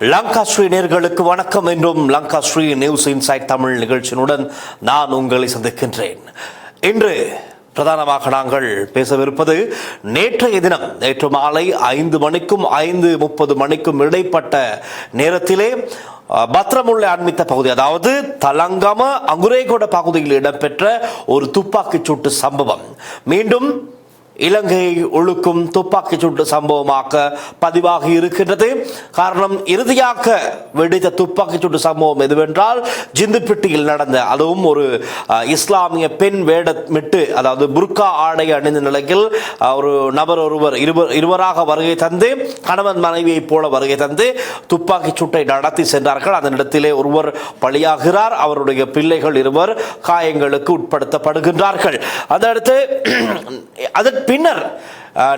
லங்கா ஸ்ரீ நேயர்களுக்கு வணக்கம். என்றும் லங்கா ஸ்ரீ நியூஸ் இன்சைட் தமிழ் நிகழ்ச்சியினுடன் நான் உங்களை சந்திக்கின்றேன். இன்று பிரதானமாக நாங்கள் பேசவிருப்பது நேற்றைய தினம், நேற்று மாலை 5 மணிக்கும் 5:30 மணிக்கும் இடைப்பட்ட நேரத்திலே பத்ரமுல்லை அண்மித்த பகுதி, அதாவது தலங்கம அங்குரேகொட பகுதியில் இடம்பெற்ற ஒரு துப்பாக்கிச் சூட்டு சம்பவம் மீண்டும் இலங்கையை ஒழுக்கும் துப்பாக்கிச் சூட்டு சம்பவமாக பதிவாகி இருக்கின்றது. காரணம், இறுதியாக வெடித்த துப்பாக்கிச் சூட்டு சம்பவம் எதுவென்றால் ஜிந்துப்பிட்டியில் நடந்த, அதுவும் ஒரு இஸ்லாமிய பெண் வேடமிட்டு, அதாவது புர்கா ஆடை அணிந்த நிலையில் ஒரு நபர் இருவராக வருகை தந்து, கணவன் மனைவியை போல வருகை தந்து துப்பாக்கிச் சூட்டை நடத்தி சென்றார்கள். அதன் இடத்திலே ஒருவர் பலியாகிறார், அவருடைய பிள்ளைகள் இருவர் காயங்களுக்கு உட்படுத்தப்படுகின்றார்கள். அதற்கு அதன் பின்னர்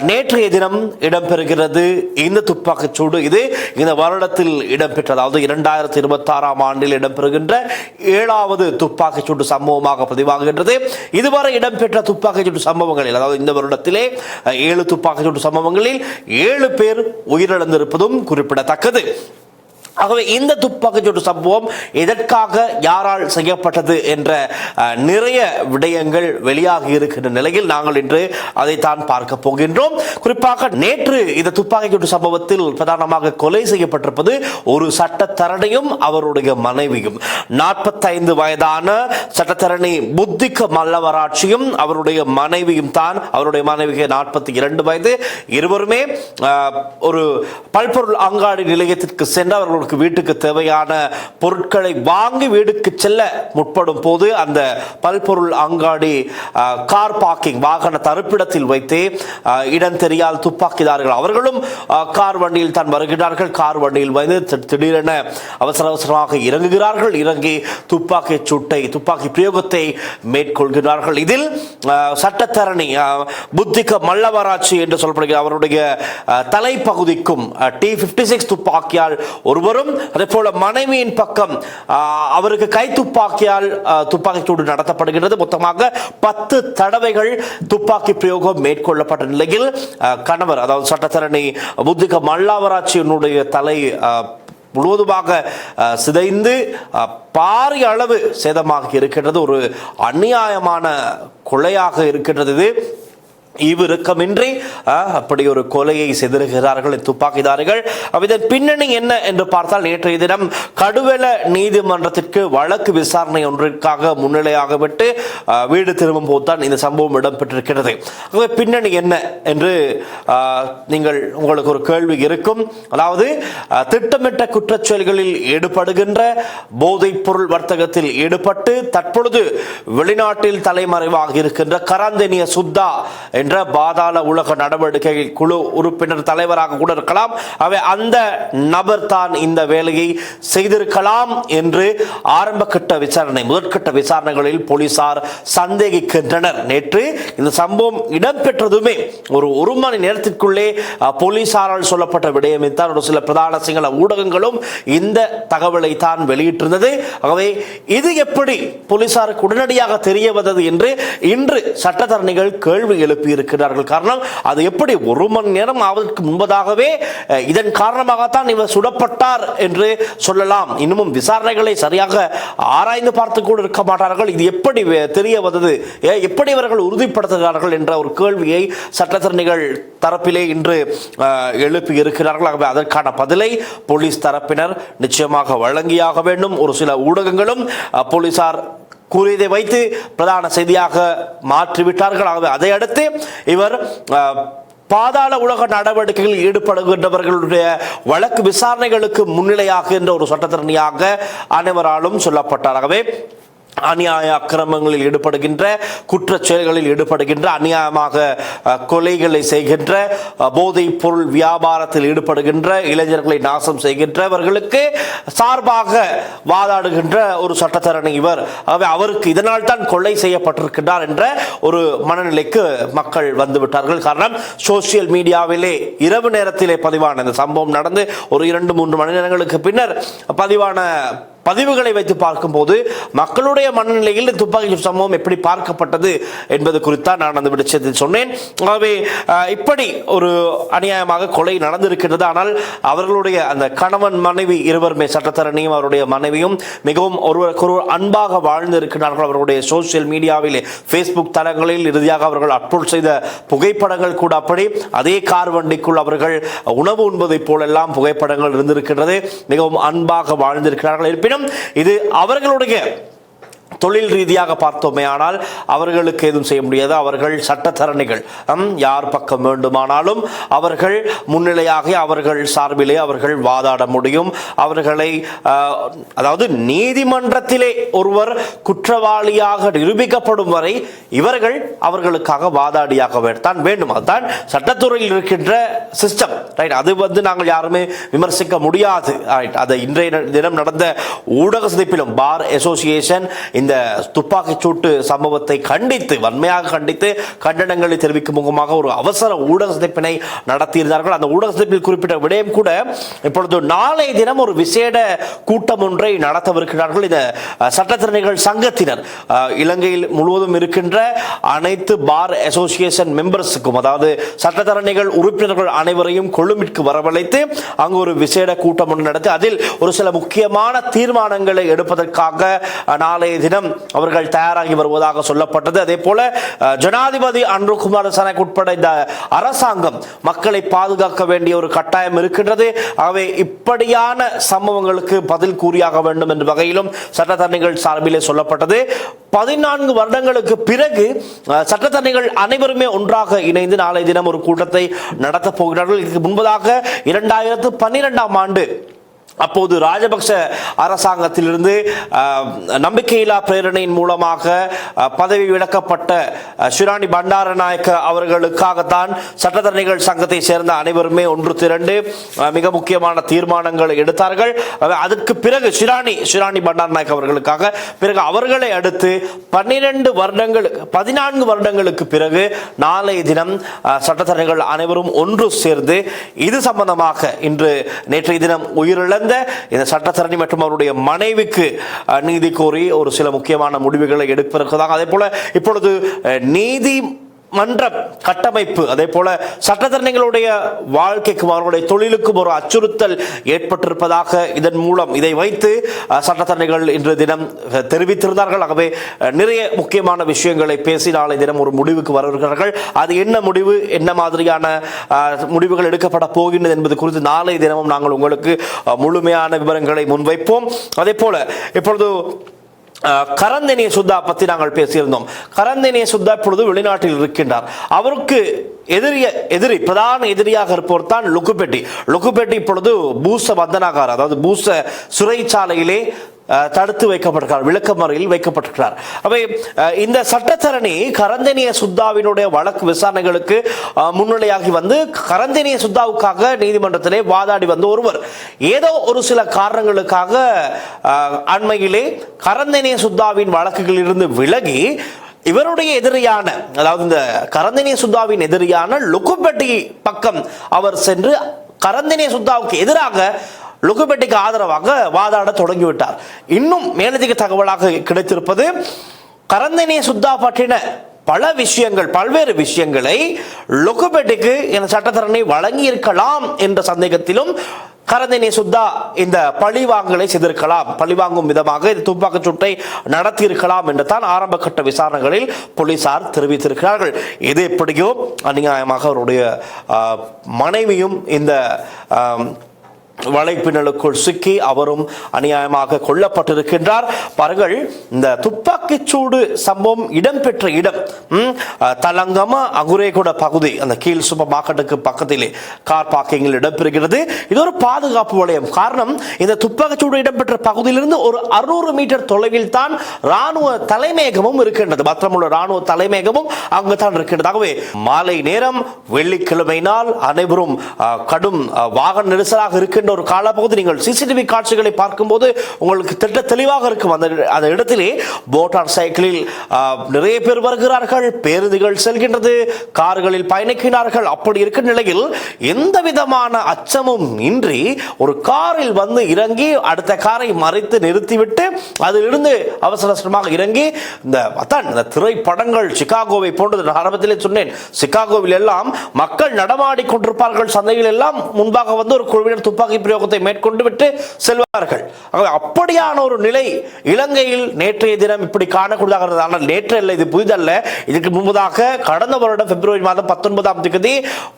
நேற்றைய தினம் இடம்பெறுகிறது இந்த துப்பாக்கிச் சூடு. இது இந்த வருடத்தில் இடம்பெற்ற, அதாவது 2026ஆம் ஆண்டில் இடம்பெறுகின்ற 7வது துப்பாக்கிச் சூடு சம்பவமாக பதிவாகின்றது. இதுவரை இடம்பெற்ற துப்பாக்கிச் சூடு சம்பவங்களில், அதாவது இந்த வருடத்திலே 7 துப்பாக்கிச் சூடு சம்பவங்களில் 7 பேர் உயிரிழந்திருப்பதும் குறிப்பிடத்தக்கது. ஆகவே இந்த துப்பாக்கிச்சூட்டு சம்பவம் எதற்காக, யாரால் செய்யப்பட்டது என்ற நிறைய விடயங்கள் வெளியாகி இருக்கின்ற நிலையில் நாங்கள் இன்று அதைத்தான் பார்க்க போகின்றோம். குறிப்பாக நேற்று இந்த துப்பாக்கிச்சூட்டு சம்பவத்தில் பிரதானமாக கொலை செய்யப்பட்டிருப்பது ஒரு சட்டத்தரணியும் அவருடைய மனைவியும். 45 வயதான சட்டத்தரணி புத்திக மல்லவராட்சியும் அவருடைய மனைவியும் தான். அவருடைய மனைவிக்கு 42 வயது. இருவருமே ஒரு பல்பொருள் அங்காடி நிலையத்திற்கு சென்று அவர்கள் வீட்டுக்கு தேவையான பொருட்களை வாங்கி வீட்டுக்கு செல்ல முற்படும் போது அந்த பல்பொருள் அங்காடி கார் பார்க்கிங், வாகன தரிப்பிடத்தில் வைத்து இடம் தெரியாத துப்பாக்கிதாரிகள் அவர்களும் கார் வண்டியில் தான் வருகிறார்கள். கார் வண்டியில் வந்து திடீரென அவசரமாக இறங்குகிறார்கள். இறங்கி துப்பாக்கி பிரயோகத்தை மேற்கொள்கிறார்கள். இதில் சட்டத்தரணி புத்திக மல்லவராட்சி என்று சொல்லப்படுகிற அவருடைய தலைப்பகுதிக்கும் T56 துப்பாக்கியால் ஒருவர், அதே போல மனைவியின் பக்கம் அவருக்கு கை துப்பாக்கியால் துப்பாக்கி சூடு நடத்தப்படுகிறது. மொத்தமாக 10 தடவைகள் துப்பாக்கி பிரயோகம் மேற்கொள்ளப்பட்ட நிலையில் கணவர், அதாவது சட்டத்தரணி புத்திக மல்லாவராட்சியினுடைய தலை முழுவதுமாக சிதைந்து பாரிய அளவு சேதமாக இருக்கின்றது. ஒரு அநியாயமான கொலையாக இருக்கின்றது இது. ஈவிரக்கமின்றி அப்படி ஒரு கொலையை செய்திருக்கிறார்கள் துப்பாக்கிதாரிகள். இதன் பின்னணி என்ன என்று பார்த்தால், நேற்றைய தினம் கடுவெல நீதிமன்றத்திற்கு வழக்கு விசாரணை ஒன்றிற்காக முன்னிலையாக விட்டு வீடு திரும்பும் போதுதான் இந்த சம்பவம் இடம்பெற்றிருக்கிறது. பின்னணி என்ன என்று உங்களுக்கு ஒரு கேள்வி இருக்கும். அதாவது திட்டமிட்ட குற்றச்செயல்களில் ஈடுபடுகின்ற, போதைப் பொருள் வர்த்தகத்தில் ஈடுபட்டு தற்பொழுது வெளிநாட்டில் தலைமறைவாக இருக்கின்ற கராந்தெனிய சுத்தா என்ற பாதாள உலக நடவடிக்கை குழு உறுப்பினர் தலைவராக கூட இருக்கலாம். அந்த நபர் தான் இந்த வேலையை செய்திருக்கலாம் என்று ஆரம்பகட்ட விசாரணை, முதற்கட்ட விசாரணைகளில் போலீசார் சந்தேகிக்கின்றனர். நேற்று இந்த சம்பவம் இடம்பெற்றதுமே ஒரு மணி நேரத்திற்குள்ளே போலீசாரால் சொல்லப்பட்ட விடயமே தான் ஒரு சில பிரதான சிங்கள ஊடகங்களும் இந்த தகவலை தான் வெளியிட்டிருந்தது. ஆகவே இது எப்படி போலீசாருக்கு உடனடியாக தெரிய வந்தது என்று இன்று சட்டத்தரணிகள் கேள்வி எழுப்பி இருக்கிறார்கள். காரணம், அது எப்படி 1 மணி நேரம் ஆவதற்கு முன்பதாகவே இதன் காரணமாகத்தான் இவர் சுடப்பட்டார் என்று சொல்லலாம். இன்னமும் விசாரணைகளை சரியாக ஆராய்ந்து பார்த்து கூட இருக்க மாட்டார்கள். இது எப்படி தெரிய வந்தது, எப்படி இவர்கள் உறுதிப்படுத்துகிறார்கள் என்ற ஒரு கேள்வியை சட்டத்தரணிகள் தரப்பிலே இன்று எழுப்பி இருக்கிறார்கள். அதற்கான பதிலை போலீஸ் தரப்பினர் நிச்சயமாக வழங்கியாக வேண்டும். ஒரு சில ஊடகங்களும் போலீசார் கூறியதை வைத்து பிரதான செய்தியாக மாற்றிவிட்டார்கள். ஆகவே அதை அடுத்து இவர் பாதாள உலக நடவடிக்கைகளில் ஈடுபடுகின்றவர்களுடைய வழக்கு விசாரணைகளுக்கு முன்னிலையாகின்ற ஒரு சட்டத்தரணியாக அனைவராலும் சொல்லப்பட்டார். ஆகவே அநியாய அக்கிரமங்களில் ஈடுபடுகின்ற, குற்றச் செயல்களில் ஈடுபடுகின்ற, அநியாயமாக கொலைகளை செய்கின்ற, போதைப் பொருள் வியாபாரத்தில் ஈடுபடுகின்ற, இளைஞர்களை நாசம் செய்கின்றவர்களுக்கு சார்பாக வாதாடுகின்ற ஒரு சட்டத்தரணி இவர். அவருக்கு இதனால் தான் கொலை செய்யப்பட்டிருக்கின்றார் என்ற ஒரு மனநிலைக்கு மக்கள் வந்துவிட்டார்கள். காரணம், சோசியல் மீடியாவிலே இரவு நேரத்திலே பதிவான இந்த சம்பவம் நடந்து ஒரு 2-3 மணி நேரங்களுக்கு பின்னர் பதிவான பதிவுகளை வைத்து பார்க்கும்போது மக்களுடைய மனநிலையில் துப்பாக்கி சம்பவம் எப்படி பார்க்கப்பட்டது என்பது குறித்தான் நான் அந்த விடயத்தில் சொன்னேன். ஆகவே இப்படி ஒரு அநியாயமாக கொலை நடந்திருக்கிறது. ஆனால் அவர்களுடைய அந்த கணவன் மனைவி இருவருமே, சட்டத்தரணியும் அவருடைய மனைவியும் மிகவும் ஒருவருக்கொருவர் அன்பாக வாழ்ந்து இருக்கிறார்கள். அவர்களுடைய சோசியல் மீடியாவில், ஃபேஸ்புக் தளங்களில் இறுதியாக அவர்கள் அப்லோட் செய்த புகைப்படங்கள் கூட அப்படி அதே கார் வண்டிக்குள் அவர்கள் உணவு உண்பதைப் போலெல்லாம் புகைப்படங்கள் இருந்திருக்கின்றது. மிகவும் அன்பாக வாழ்ந்திருக்கிறார்கள். இருப்பினும் இது அவர்களுடைய தொழில் ரீதியாக பார்த்தோமே ஆனால் அவர்களுக்கு எதுவும் செய்ய முடியாது. அவர்கள் சட்டத்தரணிகள், யார் பக்கம் வேண்டுமானாலும் அவர்கள் முன்னிலையாக அவர்கள் சார்பிலே அவர்கள் வாதாட முடியும். அவர்களை அதாவது நீதிமன்றத்திலே ஒருவர் குற்றவாளியாக நிரூபிக்கப்படும் வரை இவர்கள் அவர்களுக்காக வாதாடியாக தான் வேண்டும். அதுதான் சட்டத்துறையில் இருக்கின்ற சிஸ்டம், ரைட்? அது நாங்கள் யாருமே விமர்சிக்க முடியாது. அதை இன்றைய தினம் நடந்த ஊடக சந்திப்பிலும் பார் அசோசியேஷன் இந்த துப்பாக்கிச் சூட்டு சம்பவத்தை கண்டித்து, வன்மையாக கண்டித்து கண்டனங்களை தெரிவிக்கும் முகமாக ஒரு அவசர ஊடக சந்திப்பினை நடத்தியிருந்தார்கள். அந்த ஊடக சந்திப்பில் குறிப்பிட்ட விடயம் கூட இப்பொழுது நாளை தினம் ஒரு விசேட கூட்டம் ஒன்றை நடத்தவிருக்கிறார்கள். இந்த சட்டத்திறனிகள் சங்கத்தினர் இலங்கையில் முழுவதும் இருக்கின்ற அனைத்து பார் அசோசியேஷன் மெம்பர்ஸுக்கும், அதாவது சட்டத்தரணிகள் உறுப்பினர்கள் அனைவரையும் கொழும்பிற்கு வரவழைத்து அங்கு ஒரு விசேட கூட்டம் ஒன்று நடத்தி அதில் ஒரு சில முக்கியமான தீர்மானங்களை எடுப்பதற்காக நாளைய தினம் அவர்கள் தயாராகி வருவதாக சொல்லப்பட்டது. அதே போல ஜனாதிபதி அன்ரு குமாரசானக்கு உட்பட இந்த அரசாங்கம் மக்களை பாதுகாக்க வேண்டிய ஒரு கட்டாயம் இருக்கின்றது. ஆகவே இப்படியான சம்பவங்களுக்கு பதில் கூறியாக வேண்டும் என்ற வகையிலும் சட்டத்தரணிகள் சார்பிலே சொல்லப்பட்டது. 14 வருடங்களுக்கு பிறகு சட்டத்தரணிகள் அனைவருமே ஒன்றாக இணைந்து நாளை தினம் ஒரு கூட்டத்தை நடத்தப் போகிறார்கள். இதுக்கு முன்பதாக 2012ஆம் ஆண்டு அப்போது ராஜபக்ஷ அரசாங்கத்திலிருந்து நம்பிக்கையில்லா பிரேரணையின் மூலமாக பதவி விலக்கப்பட்ட ஷிராணி பண்டாரநாயக்க அவர்களுக்காகத்தான் சட்டத்தரணிகள் சங்கத்தை சேர்ந்த அனைவருமே ஒன்று திரண்டு மிக முக்கியமான தீர்மானங்களை எடுத்தார்கள். அதற்கு பிறகு ஷிராணி பண்டாரநாயக்க அவர்களுக்காக, பிறகு அவர்களை அடுத்து 14 வருடங்களுக்கு பிறகு நாளைய தினம் சட்டத்தரணிகள் அனைவரும் ஒன்று சேர்ந்து இது சம்பந்தமாக இன்று நேற்றைய தினம் உயிரிழந்த இந்த சட்டத்தரணி மற்றும் அவருடைய மனைவிக்கு நீதி கோரி ஒரு சில முக்கியமான முடிவுகளை எடுப்பதற்காக, அதே போல இப்பொழுது நீதி மன்ற கட்டமைப்பு, அதே போல சட்டத்தரணிகளுடைய வாழ்க்கைக்கும் அவர்களுடைய தொழிலுக்கும் ஒரு அச்சுறுத்தல் ஏற்பட்டிருப்பதாக இதன் மூலம் இதை வைத்து சட்டத்தரணிகள் இன்று தினம் தெரிவித்திருந்தார்கள். ஆகவே நிறைய முக்கியமான விஷயங்களை பேசி நாளை தினம் ஒரு முடிவுக்கு வருகிறார்கள். அது என்ன முடிவு, என்ன மாதிரியான முடிவுகள் எடுக்கப்பட போகின்றது என்பது குறித்து நாளை தினமும் நாங்கள் உங்களுக்கு முழுமையான விவரங்களை முன்வைப்போம். அதே போல இப்பொழுது கரந்தனிய சுத்தா பற்றி நாங்கள் பேசியிருந்தோம். கரந்தனிய சுத்தா இப்பொழுது வெளிநாட்டில் இருக்கின்றார். அவருக்கு பிரதான எதிரியாக இருப்பவர் தான் லுக்குபெட்டி இப்பொழுது பூச வந்தனாகார், அதாவது பூச சிறைச்சாலையிலே தடுத்து வைக்கப்பட்டிருக்கிறார், விளக்கமறையில் வைக்கப்பட்டிருக்கிறார். அவை இந்த சட்டத்தரணி கரந்தனிய சுத்தாவினுடைய வழக்கு விசாரணைகளுக்கு முன்னிலையாகி வந்து கரந்தனிய சுத்தாவுக்காக நீதிமன்றத்திலே வாதாடி வந்த ஒருவர் ஏதோ ஒரு சில காரணங்களுக்காக அண்மையிலே கரந்தனிய சுத்தாவின் வழக்குகளில் இருந்து விலகி இவருடைய எதிரியான, அதாவது இந்த கரந்தனிய சுத்தாவின் எதிரியான லுக்குபெட்டி பக்கம் அவர் சென்று கரந்தனிய சுத்தாவுக்கு எதிராக லுக்குபெட்டிக்கு ஆதரவாக வாதாட தொடங்கிவிட்டார். இன்னும் மேலதிக தகவலாக கிடைத்திருப்பது, கரந்தனிய சுத்தா பற்றின பல்வேறு விஷயங்களை லுக்குபெட்டிக்கு இந்த சட்டத்தரணி வழங்கி இருக்கலாம் என்ற சந்தேகத்திலும் கரந்தனிய சுத்தா இந்த பழிவாங்கலை செய்திருக்கலாம், பழிவாங்கும் விதமாக இந்த துப்பாக்கிச் சூட்டை நடத்தி இருக்கலாம் என்று தான் ஆரம்ப கட்ட விசாரணைகளில் போலீசார் தெரிவித்திருக்கிறார்கள். இது எப்படியோ அநியாயமாக அவருடைய மனைவியும் இந்த வலைப்பின்னலுக்குள் சிக்கி அவரும் அநியாயமாக கொல்லப்பட்டிருக்கின்றார். பாருங்கள், இந்த துப்பாக்கிச்சூடு சம்பவம் இடம்பெற்ற இடம் தலங்கம அகுரேகுட பகுதி, அந்த கீழ் சூப்பர் மார்க்கெட்டுக்கு பக்கத்திலே கார் பார்க்கிங்கில் இடம்பெறுகிறது. இது ஒரு பாதுகாப்பு வளையம். காரணம், இந்த துப்பாக்கிச்சூடு இடம்பெற்ற பகுதியிலிருந்து ஒரு 600 மீட்டர் தொலைவில் தான் ராணுவ தலைமையகமும் இருக்கின்றது. மற்றமுள்ள ராணுவ தலைமையகமும் அங்குதான் இருக்கின்றது. ஆகவே மாலை நேரம் வெள்ளிக்கிழமை நாள் அனைவரும் கடும் வாகன நெரிசலாக இருக்கின்ற ஒரு காலப்பகுதி நீங்கள் சிசிடிவி காட்சிகளை பார்க்கும்போது உங்களுக்கு தெளிவாக இருக்கும். அந்த இடத்திலே மோட்டார் சைக்கிளில் நிறைய பேர் வருகிறார்கள், பேருந்துகள் செல்கின்றது, கார்களில் பயணிக்கிறார்கள். அப்படி இருக்கும் நிலையில் எந்த விதமான அச்சமும் இன்றி ஒரு காரில் வந்து இறங்கி அடுத்த காரை மறைத்து நிறுத்திவிட்டு அதிலிருந்து அவசர அவசரமாக இறங்கி இந்த திரைப்படங்கள் சிகாகோவை போன்றது. ஆரம்பத்திலே சொன்னேன், சிகாகோவில் எல்லாம் மக்கள் நடமாடி கொண்டிருப்பார்கள், சந்தையில் எல்லாம் முன்பாக வந்து ஒரு குழுவினர் துப்பாக்கி பிரயோகத்தை மேற்கொண்டு விட்டு செல்வார்கள். அப்படியான ஒரு நிலை இலங்கையில் நேற்றைய தினம் இப்படி காணக்கூடியதாக இருந்தது. ஆனால் நேற்று அல்ல, இது புதிதல்ல. இதுக்கு முன்பதாக கடந்த வருடம் பிப்ரவரி மாதம் 19ஆம் தேதி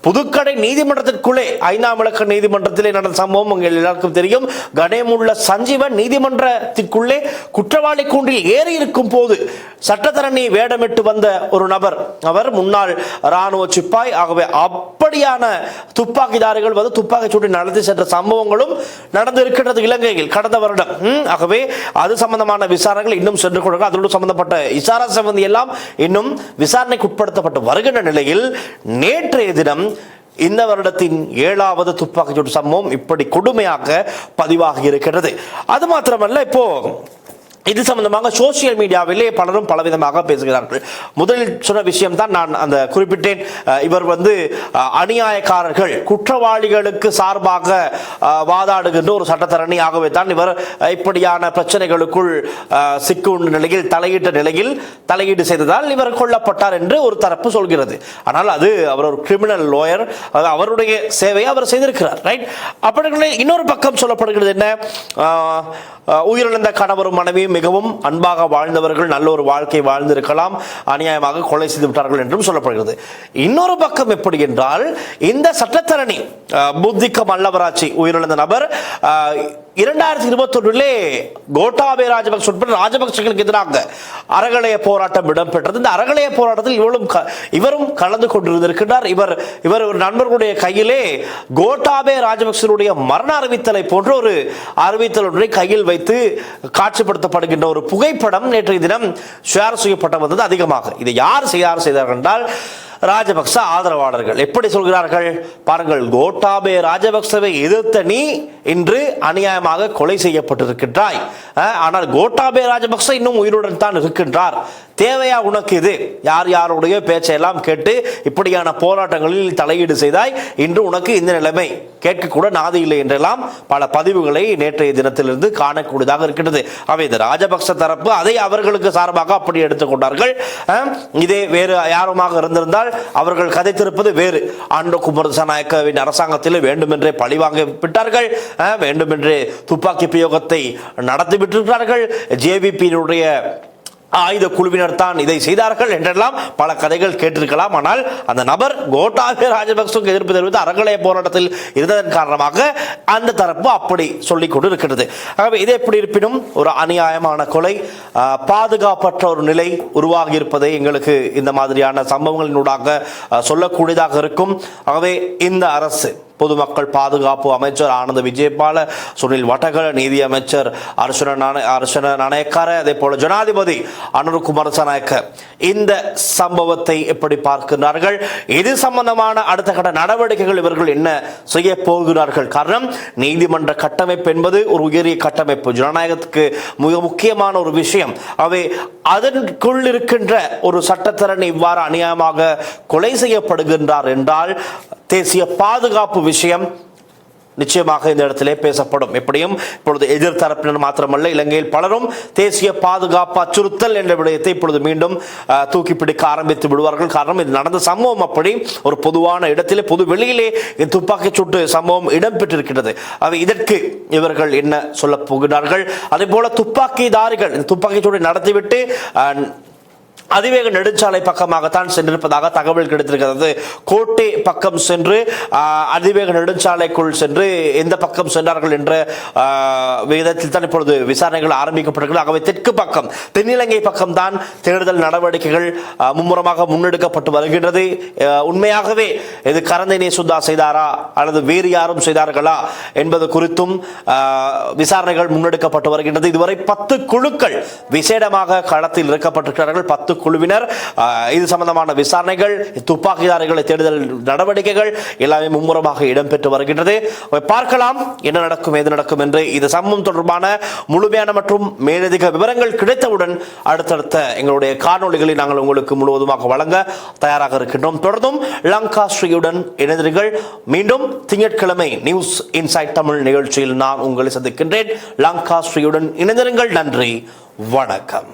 புதுக்கடை நீதிமன்றத்திற்குள்ளே 5ஆம் இலக்க நீதிமன்றத்திலே நடந்த சம்பவம் உங்கள் எல்லாருக்கும் தெரியும். கணேமுள்ள சஞ்சீவன் நீதிமன்றத்திற்குள்ளே குற்றவாளி கூண்டில் ஏறி இருக்கும் போது சட்டத்தரணி வேடமிட்டு வந்த ஒரு நபர், அவர் முன்னாள் ராணுவ சிப்பாய். ஆகவே அப்படியான துப்பாக்கிதாரிகள் வந்து துப்பாக்கி சூட்டை நடத்தி சென்ற சம்பவங்களும் நடந்து இருக்கின்றது இலங்கையில் கடந்த வருடம். ஆகவே அது சம்பந்தமான விசாரணைகள் இன்னும் சென்று கொண்டு அதோடு சம்பந்தப்பட்ட இசாரா சம்பந்தி எல்லாம் இன்னும் விசாரணைக்கு உட்படுத்தப்பட்டு வருகின்ற நிலையில் நேற்றைய தினம் இந்த வருடத்தின் 7வது துப்பாக்கிச்சூடு சம்பவம் இப்படி கொடுமையாக பதிவாகி இருக்கிறது. அது மாத்திரமல்ல, இப்போ இது சம்பந்தமாக சோசியல் மீடியாவிலே பலரும் பலவிதமாக பேசுகிறார்கள். முதலில் சொன்ன விஷயம் தான் நான் அந்த குறிப்பிட்டேன். இவர் வந்து அநியாயக்காரர்கள், குற்றவாளிகளுக்கு சார்பாக வாதாடுகின்ற ஒரு சட்டத்தரணி. ஆகவே தான் இவர் இப்படியான பிரச்சனைகளுக்குள் சிக்கும் நிலையில் தலையீடு செய்ததால் இவர் கொல்லப்பட்டார் என்று ஒரு தரப்பு சொல்கிறது. ஆனால் அது அவர் ஒரு கிரிமினல் லாயர், அவருடைய சேவையை அவர் செய்திருக்கிறார். ரைட். அப்படி இன்னொரு பக்கம் சொல்லப்படுகிறது என்ன, உயிரிழந்த கணவரும் மனைவியும் மிகவும் அன்பாக வாழ்ந்தவர்கள், நல்ல ஒரு வாழ்க்கை வாழ்ந்திருக்கலாம், அநியாயமாக கொலை செய்து விட்டார்கள் என்றும் சொல்லப்படுகிறது. இன்னொரு பக்கம் எப்படி என்றால், இந்த சட்டத்தரணி புத்திக்க மல்லவராட்சி உயிரிழந்த நபர் 2021 கோட்டாபே ராஜபக்ஷ உட்பட ராஜபக்சர்களுக்கு எதிராக அறகலைய போராட்டம் இடம்பெற்றது. இந்த அறகலைய போராட்டத்தில் இவரும் கலந்து கொண்டிருந்திருக்கிறார். இவர் ஒரு நண்பர்களுடைய கையிலே கோட்டாபே ராஜபக்சனுடைய மரண அறிவித்தலை போன்ற ஒரு அறிவித்தல் ஒன்றை கையில் வைத்து காட்சிப்படுத்தப்படுகின்ற ஒரு புகைப்படம் நேற்றைய தினம் ஷேர் செய்யப்பட்டு வந்தது அதிகமாக. இதை யார் செய்தார்கள் என்றால் ராஜபக்ச ஆதரவாளர்கள். எப்படி சொல்கிறார்கள் பாருங்கள், கோட்டாபே ராஜபக்சவை எதிர்த்த நீ இன்று அநியாயமாக கொலை செய்யப்பட்டிருக்கின்றாய், ஆனால் கோட்டாபே ராஜபக்ச இன்னும் உயிருடன் தான் இருக்கின்றார், தேவையா உனக்கு இது? யார் யாருடைய பேச்சையெல்லாம் கேட்டு இப்படியான போராட்டங்களில் தலையீடு செய்தாய், இன்று உனக்கு இந்த நிலைமை, கேட்கக்கூட நாதி இல்லை என்றெல்லாம் பல பதிவுகளை நேற்றைய தினத்திலிருந்து காணக்கூடியதாக இருக்கின்றது. அவை இந்த ராஜபக்ச தரப்பு அதை அவர்களுக்கு சார்பாக அப்படி எடுத்துக்கொண்டார்கள். இதே வேறு யாருமாக இருந்திருந்தால் அவர்கள் கதைத்திருப்பது வேறு. ஆண்டோ குமாரசாநாயக்கவின் அரசாங்கத்தில் வேண்டுமென்றே பழிவாங்க விட்டார்கள், வேண்டுமென்றே துப்பாக்கி பிரயோகத்தை நடத்திவிட்டிருக்கிறார்கள், ஜேவிபியினுடைய ஆயுத குழுவினர் தான் இதை செய்தார்கள் என்றெல்லாம் பல கதைகள் கேட்டிருக்கலாம். ஆனால் அந்த நபர் கோட்டாபே ராஜபக்சவுக்கு எதிர்ப்பு தெரிவித்து அறகலைய போராட்டத்தில் இருந்ததன் காரணமாக அந்த தரப்பு அப்படி சொல்லிக் கொண்டு இருக்கிறது. ஆகவே இது எப்படி இருப்பினும் ஒரு அநியாயமான கொலை, பாதுகாப்பற்ற ஒரு நிலை உருவாகி இருப்பதை எங்களுக்கு இந்த மாதிரியான சம்பவங்களினூடாக சொல்லக்கூடியதாக இருக்கும். ஆகவே இந்த அரசு பொதுமக்கள் பாதுகாப்பு அமைச்சர் ஆனந்த விஜயபால, சுனில் வட்டகல, நீதி அமைச்சர் அர்ச்சன நாணயக்கார, அதே போல ஜனாதிபதி அனுர குமாரசாநாயக்க இந்த சம்பவத்தை எப்படி பார்க்கிறார்கள், இது சம்பந்தமான அடுத்த கட்ட நடவடிக்கைகள் இவர்கள் என்ன செய்ய போகிறார்கள்? காரணம், நீதிமன்ற கட்டமைப்பு என்பது ஒரு உயரிய கட்டமைப்பு, ஜனநாயகத்துக்கு மிக முக்கியமான ஒரு விஷயம். அவை அதற்குள் இருக்கின்ற ஒரு சட்டத்தரணி இவ்வாறு அநியாயமாக கொலை செய்யப்படுகின்றார் என்றால் தேசிய பாதுகாப்பு விஷயம் நிச்சயமாக இந்த இடத்திலே பேசப்படும். எப்படியும் இப்பொழுது எதிர்த்தரப்பினர் மாத்திரமல்ல, இலங்கையில் பலரும் தேசிய பாதுகாப்பு அச்சுறுத்தல் என்ற விடயத்தை இப்பொழுது மீண்டும் தூக்கி பிடிக்க ஆரம்பித்து விடுவார்கள். காரணம், இது நடந்த சம்பவம் அப்படி ஒரு பொதுவான இடத்திலே, பொது வெளியிலே துப்பாக்கிச் சூட்டு சம்பவம் இடம்பெற்றிருக்கிறது. அவை இதற்கு இவர்கள் என்ன சொல்ல போகிறார்கள்? அதே போல துப்பாக்கிதாரிகள் துப்பாக்கிச் சூட்டை நடத்திவிட்டு அதிவேக நெடுஞ்சாலை பக்கமாகத்தான் சென்றிருப்பதாக தகவல் கிடைத்திருக்கிறது. கோட்டை பக்கம் சென்று அதிவேக நெடுஞ்சாலைக்குள் சென்று எந்த பக்கம் சென்றார்கள் என்ற விதத்தில் தான் இப்பொழுது விசாரணைகள் ஆரம்பிக்கப்பட்டிருக்கிறது. ஆகவே தெற்கு பக்கம், தென்னிலங்கை பக்கம் தான் தேடுதல் நடவடிக்கைகள் மும்முரமாக முன்னெடுக்கப்பட்டு வருகின்றது. உண்மையாகவே இது கரந்தேனே சுத்தா செய்தாரா அல்லது வேறு யாரும் செய்தார்களா என்பது குறித்தும் விசாரணைகள் முன்னெடுக்கப்பட்டு வருகின்றது. இதுவரை 10 குழுக்கள் விசேடமாக களத்தில் இறக்கப்பட்டிருக்கிறார்கள். 10 குழுவினர் இது சம்பந்தமான விசாரணைகள், துப்பாக்கிதாரிகளை தேடுதல் நடவடிக்கைகள் எல்லாமே மும்முரமாக இடம்பெற்று வருகின்றது. பார்க்கலாம் என்ன நடக்கும், ஏது நடக்கும் என்று. இது சம்பவம் தொடர்பான முழுமையான மற்றும் மேலதிக விவரங்கள் கிடைத்தவுடன் அடுத்தடுத்த எங்களுடைய காணொளிகளை நாங்கள் உங்களுக்கு முழுவதுமாக வழங்க தயாராக இருக்கின்றோம். தொடர்ந்தும் லங்கா ஸ்ரீயுடன் இணைந்தீர்கள். மீண்டும் திங்கட்கிழமை நியூஸ் இன்சைட் தமிழ் நிகழ்ச்சியில் நான் உங்களை சந்திக்கின்றேன். லங்கா ஸ்ரீயுடன் இணைந்திருங்கள். நன்றி, வணக்கம்.